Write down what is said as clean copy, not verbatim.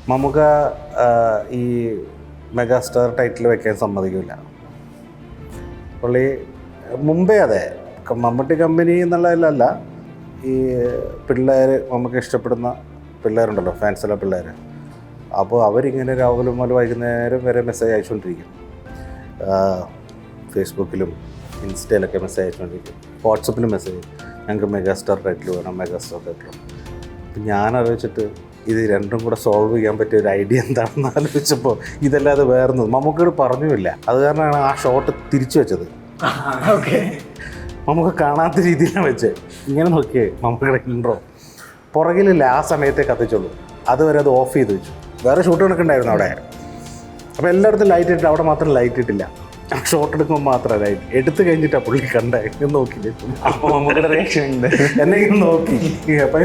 മമ്മൂക്ക ഈ megastar title വെക്കാൻ സമ്മതിക്കില്ല. പുള്ളി മുമ്പേ അതെ മമ്മൂട്ടി കമ്പനി എന്നുള്ളതിലല്ല, ഈ പിള്ളേർ നമുക്ക് ഇഷ്ടപ്പെടുന്ന പിള്ളേരുണ്ടല്ലോ, ഫാൻസുള്ള പിള്ളേർ, അപ്പോൾ അവരിങ്ങനെ രാവിലെ മുതൽ വൈകുന്നേരം വരെ മെസ്സേജ് അയച്ചുകൊണ്ടിരിക്കും. ഫേസ്ബുക്കിലും ഇൻസ്റ്റയിലൊക്കെ മെസ്സേജ് അയച്ചുകൊണ്ടിരിക്കും, വാട്സപ്പിലും മെസ്സേജ്, ഞങ്ങൾക്ക് മെഗാസ്റ്റാർ ടൈറ്റിൽ വേണം, മെഗാസ്റ്റാർ ടൈറ്റിൽ വേണം. അപ്പം ഞാൻ ആലോചിച്ചിട്ട് ഇത് രണ്ടും കൂടെ സോൾവ് ചെയ്യാൻ പറ്റിയ ഒരു ഐഡിയ എന്താണെന്ന് ആലോചിച്ചപ്പോൾ ഇതല്ലാതെ വേറൊന്നും മമ്മൂക്കയോട് പറഞ്ഞുമില്ല. അത് കാരണമാണ് ആ ഷോട്ട് തിരിച്ചു വെച്ചത്. നമുക്ക് കാണാത്ത രീതിയിലാണ് വെച്ചത്. ഇങ്ങനെ നോക്കിയേ മമ്മൂക്കയുടെ ഇൻട്രോ പുറകിലില്ല, ആ സമയത്തേ കത്തിച്ചുള്ളൂ. അതുവരെ അത് ഓഫ് ചെയ്ത് വെച്ചു. വേറെ ഷൂട്ട് എടുക്കണ്ടായിരുന്നു അവിടെ. അപ്പോൾ എല്ലായിടത്തും ലൈറ്റ് ഇട്ട്, അവിടെ മാത്രം ലൈറ്റ് ഇട്ടില്ല. ആ ഷോട്ട് എടുക്കുമ്പോൾ മാത്രം ലൈറ്റ് എടുത്ത് കഴിഞ്ഞിട്ടാണ് പുള്ളി കണ്ടേ. നോക്കില്ലേ അപ്പോൾ മമ്മൂക്കയുടെ റിയാക്ഷൻ ഉണ്ട്, എന്നെ നോക്കി. അപ്പം